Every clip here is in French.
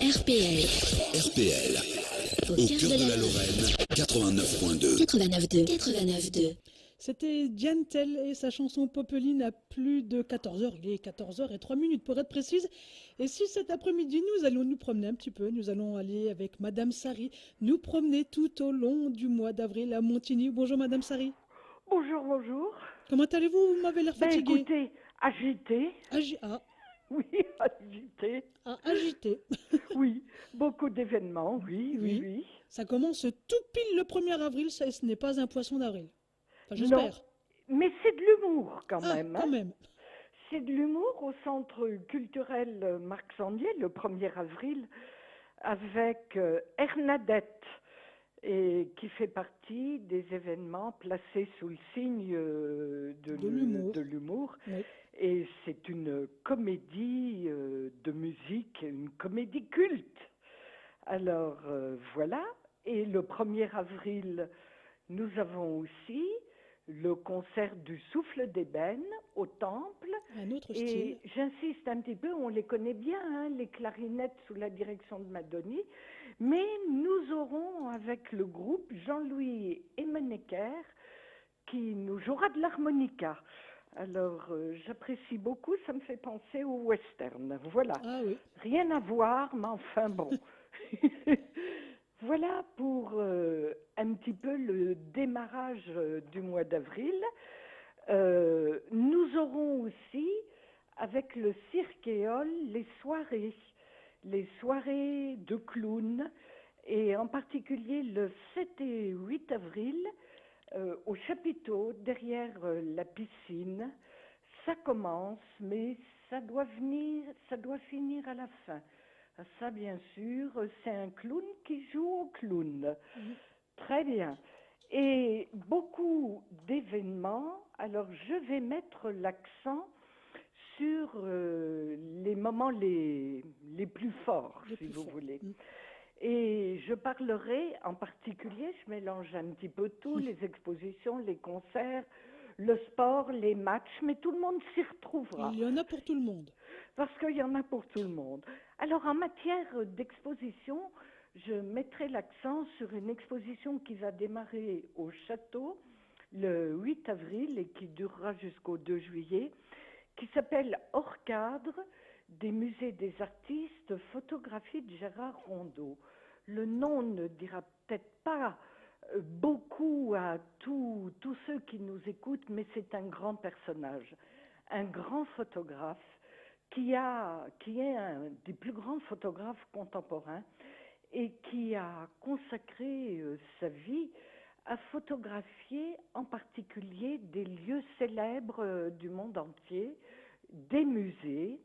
RPL. RPL. Au cœur de la Lorraine, 89.2. 89.2. C'était Diane Tell et sa chanson Popeline à plus de 14h. Il est 14h03 pour être précise. Et si cet après-midi nous allons nous promener un petit peu, nous allons aller avec Madame Sari nous promener tout au long du mois d'avril à Montigny. Bonjour Madame Sari. Bonjour, bonjour. Comment allez-vous? Vous m'avez l'air fatiguée. Écoutez, agité. Oui, agité. Agité. Oui, beaucoup d'événements, oui. Ça commence tout pile le 1er avril, ça, ce n'est pas un poisson d'avril. Enfin, j'espère. Non, mais c'est de l'humour quand même. Quand même. C'est de l'humour au Centre culturel Marc Sandier, le 1er avril, avec Hernadette, et qui fait partie des événements placés sous le signe de l'humour. Oui. Et c'est une comédie de musique, une comédie culte. Alors voilà, et le 1er avril, nous avons aussi le concert du Souffle d'Ébène au Temple. Un autre et style. J'insiste un petit peu, on les connaît bien, hein, les clarinettes sous la direction de Madoni, mais nous aurons avec le groupe Jean-Louis Emenecker qui nous jouera de l'harmonica. Alors, j'apprécie beaucoup, ça me fait penser au western. Voilà. Ah oui. Rien à voir, mais enfin bon. Voilà pour un petit peu le démarrage du mois d'avril. Nous aurons aussi, avec le Cirque Éole, les soirées de clowns, et en particulier le 7 et 8 avril, au chapiteau, derrière la piscine. Ça commence, mais ça doit finir à la fin. Ça, bien sûr, c'est un clown qui joue au clown. Très bien. Et beaucoup d'événements. Alors, je vais mettre l'accent sur les moments les plus forts, si vous voulez. Et je parlerai en particulier, je mélange un petit peu tout, les expositions, les concerts, le sport, les matchs, mais tout le monde s'y retrouvera. Il y en a pour tout le monde. Parce qu'il y en a pour tout le monde. Alors, en matière d'exposition, je mettrai l'accent sur une exposition qui va démarrer au château le 8 avril et qui durera jusqu'au 2 juillet, qui s'appelle Hors cadre, des musées des artistes, photographie de Gérard Rondeau. Le nom ne dira peut-être pas beaucoup à tous ceux qui nous écoutent, mais c'est un grand personnage, un grand photographe qui est un des plus grands photographes contemporains et qui a consacré sa vie à photographier en particulier des lieux célèbres du monde entier, des musées,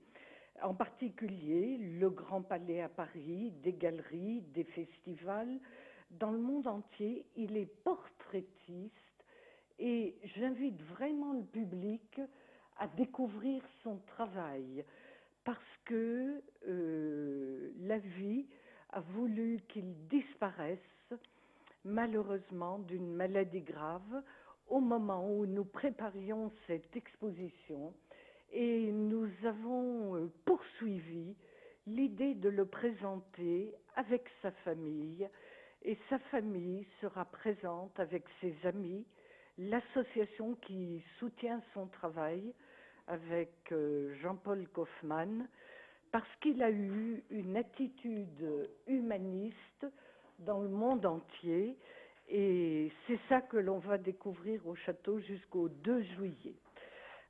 en particulier le Grand Palais à Paris, des galeries, des festivals. Dans le monde entier, il est portraitiste et j'invite vraiment le public à découvrir son travail parce que la vie a voulu qu'il disparaisse malheureusement d'une maladie grave au moment où nous préparions cette exposition. Et nous avons poursuivi l'idée de le présenter avec sa famille. Et sa famille sera présente avec ses amis, l'association qui soutient son travail avec Jean-Paul Kaufmann, parce qu'il a eu une attitude humaniste dans le monde entier. Et c'est ça que l'on va découvrir au château jusqu'au 2 juillet.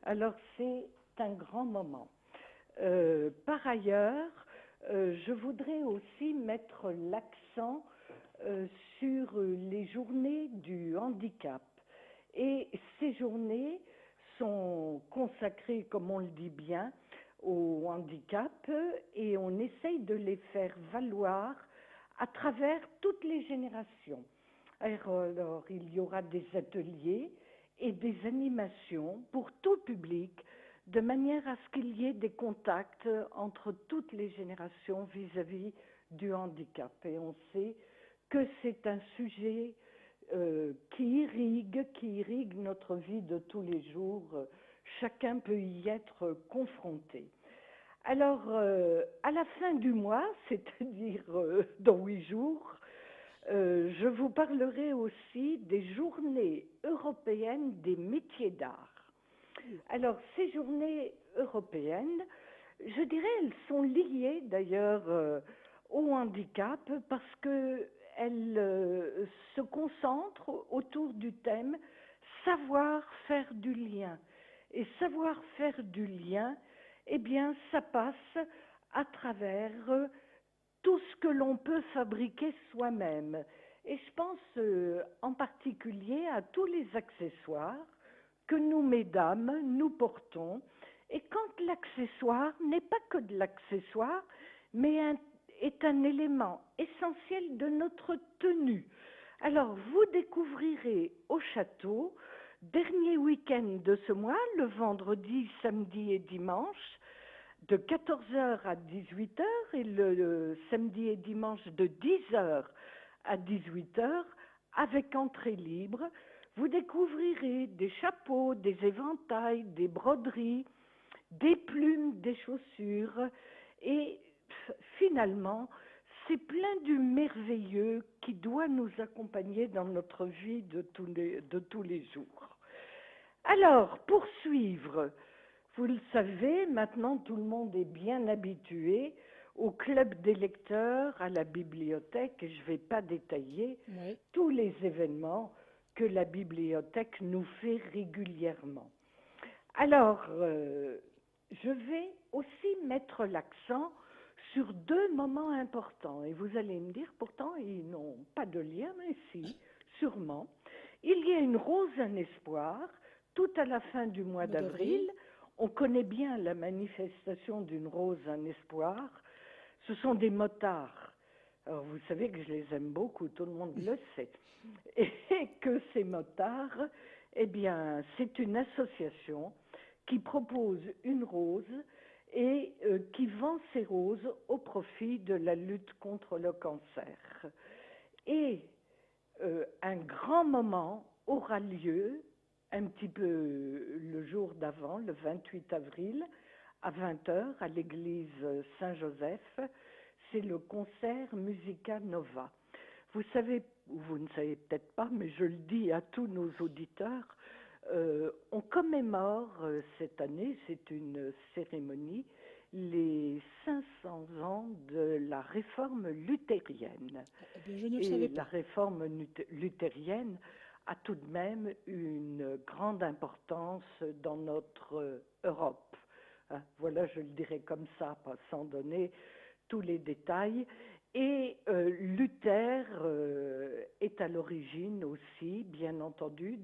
Alors c'est un grand moment. Par ailleurs, je voudrais aussi mettre l'accent sur les journées du handicap. Et ces journées sont consacrées, comme on le dit bien, au handicap et on essaye de les faire valoir à travers toutes les générations. Alors il y aura des ateliers et des animations pour tout public, de manière à ce qu'il y ait des contacts entre toutes les générations vis-à-vis du handicap. Et on sait que c'est un sujet qui irrigue notre vie de tous les jours. Chacun peut y être confronté. Alors, à la fin du mois, c'est-à-dire dans 8 jours, je vous parlerai aussi des journées européennes des métiers d'art. Alors, ces journées européennes, je dirais, elles sont liées d'ailleurs au handicap parce qu'elles se concentrent autour du thème savoir faire du lien. Et savoir faire du lien, eh bien, ça passe à travers tout ce que l'on peut fabriquer soi-même. Et je pense en particulier à tous les accessoires que nous, mesdames, nous portons. Et quand l'accessoire n'est pas que de l'accessoire, mais est un élément essentiel de notre tenue. Alors, vous découvrirez au château, dernier week-end de ce mois, le vendredi, samedi et dimanche, de 14 heures à 18 heures et le samedi et dimanche de 10 heures à 18 heures, avec entrée libre. Vous découvrirez des chapeaux, des éventails, des broderies, des plumes, des chaussures et finalement, c'est plein du merveilleux qui doit nous accompagner dans notre vie de tous les jours. Alors, pour suivre, vous le savez, maintenant tout le monde est bien habitué au club des lecteurs, à la bibliothèque, et je ne vais pas détailler tous les événements que la bibliothèque nous fait régulièrement. Alors, je vais aussi mettre l'accent sur 2 moments importants. Et vous allez me dire, pourtant, ils n'ont pas de lien, mais si, sûrement. Il y a une rose, un espoir, tout à la fin du mois d'avril. On connaît bien la manifestation d'une rose, un espoir. Ce sont des motards. Alors, vous savez que je les aime beaucoup, tout le monde le sait. Et que ces motards, eh bien, c'est une association qui propose une rose et qui vend ces roses au profit de la lutte contre le cancer. Et un grand moment aura lieu un petit peu le jour d'avant, le 28 avril, à 20h, à l'église Saint-Joseph. C'est le concert Musica Nova. Vous savez, ou vous ne savez peut-être pas, mais je le dis à tous nos auditeurs, on commémore cette année, c'est une cérémonie, les 500 ans de la réforme luthérienne. Eh bien, je ne le savais pas. La réforme luthérienne a tout de même une grande importance dans notre Europe. Voilà, je le dirais comme ça, pas sans donner tous les détails. Et Luther est à l'origine aussi, bien entendu,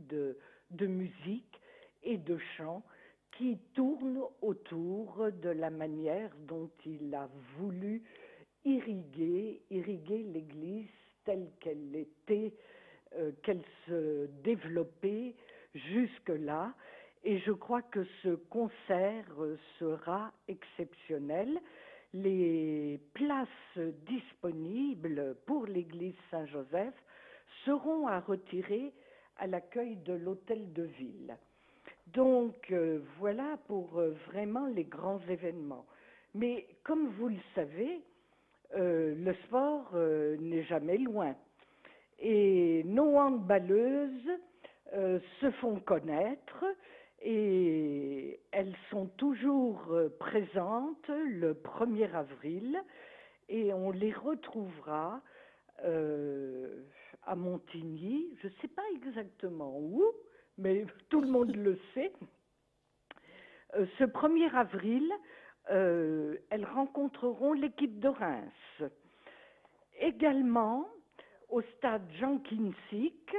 de musique et de chant qui tournent autour de la manière dont il a voulu irriguer l'Église telle qu'elle était, qu'elle se développait jusque-là. Et je crois que ce concert sera exceptionnel. Les places disponibles pour l'église Saint-Joseph seront à retirer à l'accueil de l'hôtel de ville. Donc voilà pour vraiment les grands événements. Mais comme vous le savez, le sport n'est jamais loin. Et nos handballeuses se font connaître et elles sont toujours présentes le 1er avril et on les retrouvera à Montigny, je ne sais pas exactement où, mais tout le monde le sait. Ce 1er avril, elles rencontreront l'équipe de Reims. Également, au stade Jean Kinsick,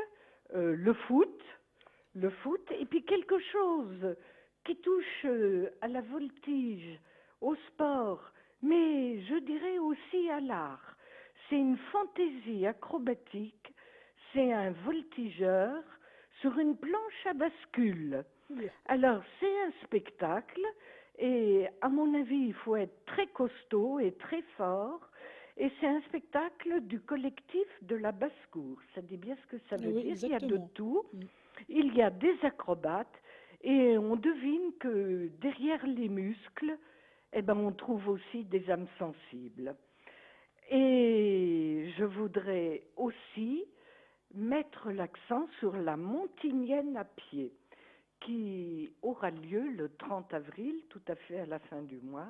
le foot, et puis quelque chose qui touche à la voltige, au sport, mais je dirais aussi à l'art. C'est une fantaisie acrobatique, c'est un voltigeur sur une planche à bascule. Alors, c'est un spectacle, et à mon avis, il faut être très costaud et très fort. Et c'est un spectacle du collectif de la basse-cour. Ça dit bien ce que ça veut dire. Exactement. Il y a de tout. Il y a des acrobates et on devine que derrière les muscles, eh ben, on trouve aussi des âmes sensibles. Et je voudrais aussi mettre l'accent sur la Montignienne à pied, qui aura lieu le 30 avril, tout à fait à la fin du mois.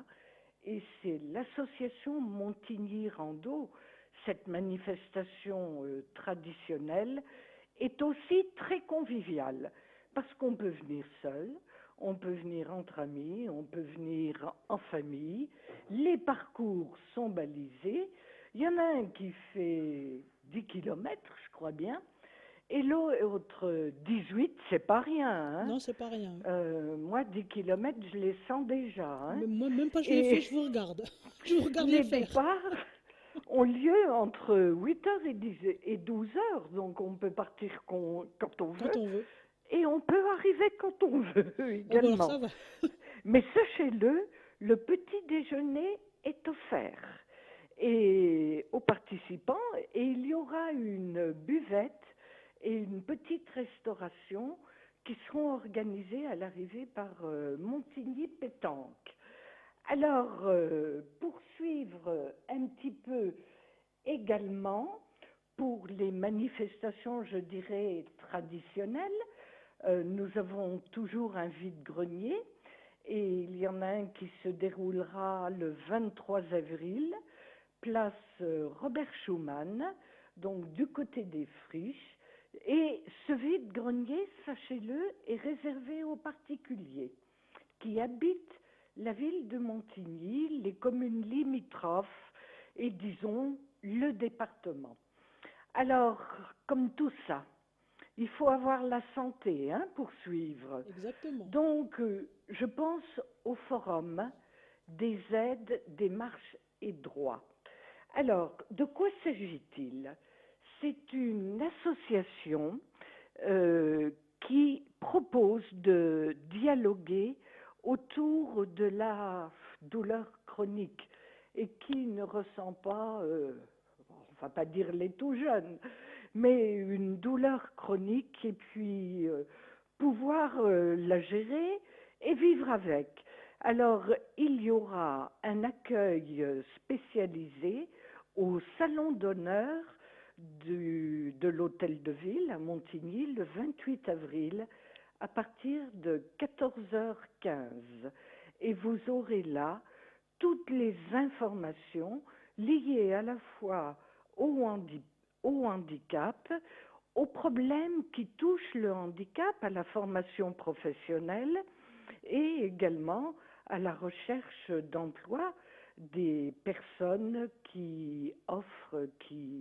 Et c'est l'association Montigny Rando, cette manifestation traditionnelle, est aussi très conviviale, parce qu'on peut venir seul, on peut venir entre amis, on peut venir en famille. Les parcours sont balisés. Il y en a un qui fait 10 kilomètres, je crois bien, et l'autre 18, c'est pas rien. Hein. Non, c'est pas rien. Moi, 10 kilomètres, je les sens déjà. Hein. Moi, même pas je les fais, je vous regarde. Je vous regarde les les faire. départs ont lieu entre 8h et 12h, donc on peut partir quand on veut. Quand on veut. Et on peut arriver quand on veut Ah bon, également. alors ça va. Mais sachez-le, le petit déjeuner est offert et aux participants, et il y aura une buvette et une petite restauration qui seront organisées à l'arrivée par Montigny Pétanque. Alors, pour suivre un petit peu également, pour les manifestations, je dirais, traditionnelles, nous avons toujours un vide-grenier, et il y en a un qui se déroulera le 23 avril, place Robert Schumann, donc du côté des Friches. Et ce vide-grenier, sachez-le, est réservé aux particuliers qui habitent la ville de Montigny, les communes limitrophes et, disons, le département. Alors, comme tout ça, il faut avoir la santé pour suivre. Exactement. Donc, je pense au forum des aides, des marches et droits. Alors, de quoi s'agit-il? C'est une association qui propose de dialoguer autour de la douleur chronique et qui ne ressent pas, on va pas dire les tout jeunes, mais une douleur chronique et puis pouvoir la gérer et vivre avec. Alors, il y aura un accueil spécialisé au salon d'honneur de l'hôtel de ville à Montigny le 28 avril à partir de 14h15. Et vous aurez là toutes les informations liées à la fois au handicap, aux problèmes qui touchent le handicap, à la formation professionnelle et également à la recherche d'emploi des personnes qui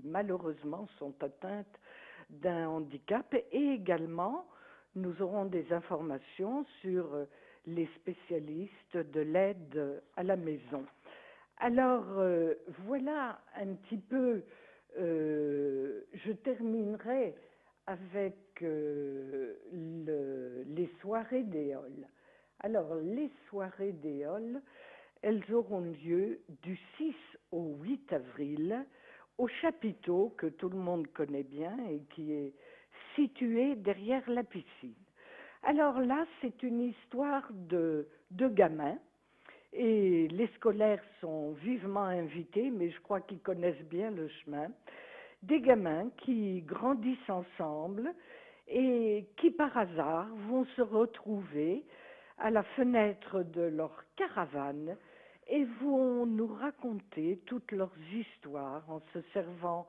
malheureusement sont atteintes d'un handicap, et également nous aurons des informations sur les spécialistes de l'aide à la maison. Alors voilà un petit peu, je terminerai avec les soirées d'Éole. Alors les soirées d'Éole, elles auront lieu du 6 au 8 avril au chapiteau que tout le monde connaît bien et qui est situé derrière la piscine. Alors là, c'est une histoire de gamins et les scolaires sont vivement invités, mais je crois qu'ils connaissent bien le chemin. Des gamins qui grandissent ensemble et qui par hasard vont se retrouver à la fenêtre de leur caravane et vont nous raconter toutes leurs histoires en se servant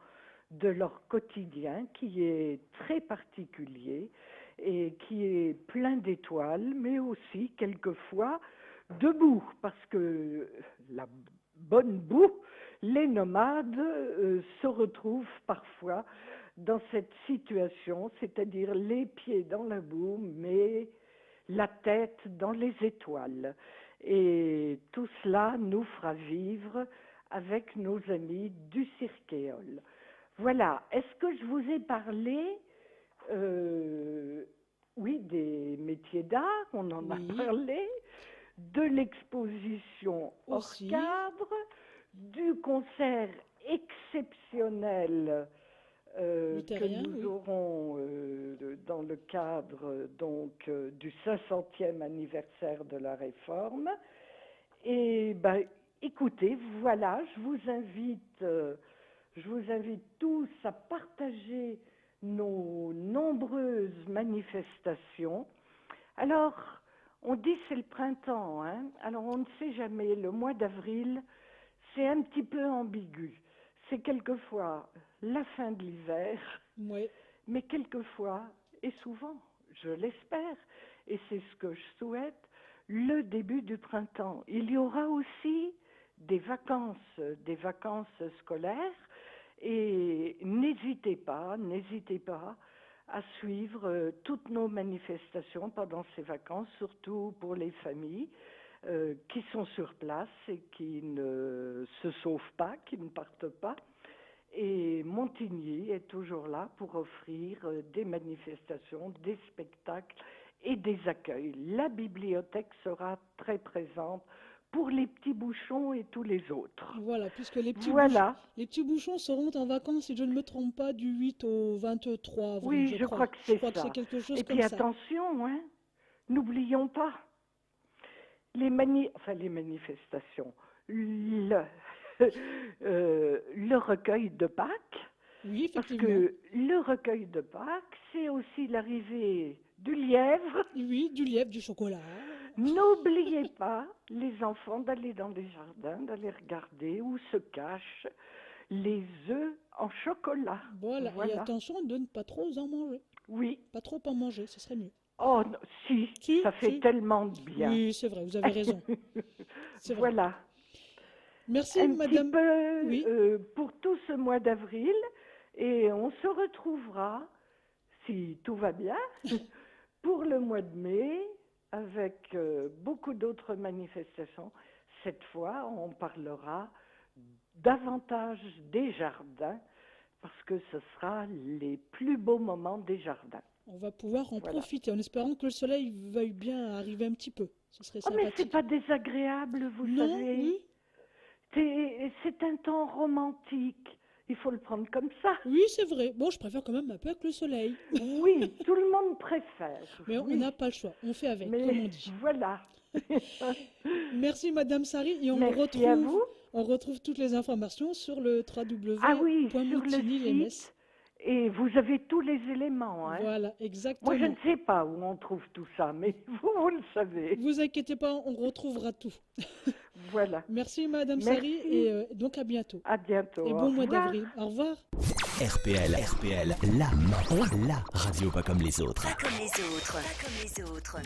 de leur quotidien qui est très particulier et qui est plein d'étoiles, mais aussi quelquefois de boue, parce que la bonne boue, les nomades se retrouvent parfois dans cette situation, c'est-à-dire les pieds dans la boue, mais la tête dans les étoiles. Et tout cela nous fera vivre avec nos amis du Cirque Éole. Voilà, est-ce que je vous ai parlé, oui, des métiers d'art, on en a parlé, de l'exposition hors cadre, du concert exceptionnel que nous aurons dans le cadre donc du 500e anniversaire de la Réforme, Et ben, écoutez, voilà, je vous invite tous à partager nos nombreuses manifestations. Alors, on dit c'est le printemps, hein. Alors on ne sait jamais, le mois d'avril, c'est un petit peu ambigu. C'est quelquefois la fin de l'hiver, Oui. mais quelquefois, et souvent, je l'espère, et c'est ce que je souhaite, le début du printemps. Il y aura aussi des vacances scolaires, et n'hésitez pas à suivre toutes nos manifestations pendant ces vacances, surtout pour les familles qui sont sur place et qui ne se sauvent pas, qui ne partent pas. Et Montigny est toujours là pour offrir des manifestations, des spectacles et des accueils. La bibliothèque sera très présente pour les petits bouchons et tous les autres. Voilà, puisque les petits bouchons seront en vacances, si je ne me trompe pas, du 8 au 23 avril. Oui, je crois que c'est ça. Je crois que c'est quelque chose et comme puis ça. attention, hein, n'oublions pas les manifestations, le recueil de Pâques. Oui, Parce effectivement. que le recueil de Pâques, c'est aussi l'arrivée du lièvre. Oui, du lièvre, du chocolat. N'oubliez pas, les enfants, d'aller dans les jardins, d'aller regarder où se cachent les œufs en chocolat. Voilà. Et attention de ne pas trop en manger. Oui. Pas trop en manger, ce serait mieux. Oh, non, si, ça fait tellement de bien. Oui, c'est vrai, vous avez raison. C'est vrai. Voilà. Merci, un madame. petit peu pour tout ce mois d'avril. Et on se retrouvera, si tout va bien, pour le mois de mai, avec beaucoup d'autres manifestations. Cette fois, on parlera davantage des jardins, parce que ce sera les plus beaux moments des jardins. On va pouvoir en profiter, en espérant que le soleil veuille bien arriver un petit peu. Ce serait Oh, mais sympathique. c'est pas désagréable, vous savez. Oui. C'est un temps romantique. Il faut le prendre comme ça. Oui, c'est vrai. Bon, je préfère quand même un peu avec le soleil. Oui, tout le monde préfère. Mais on n'a pas le choix. On fait avec, comme on dit. Voilà. Merci, madame Sari. Et Merci à vous. On retrouve toutes les informations sur le Sur le site. Et vous avez tous les éléments. Hein. Voilà, exactement. Moi, je ne sais pas où on trouve tout ça, mais vous le savez. Vous inquiétez pas, on retrouvera tout. Voilà. Merci, madame Sari, et donc à bientôt. À bientôt. Et bon mois d'avril. Au revoir. RPL, la radio pas comme les autres. Pas comme les autres.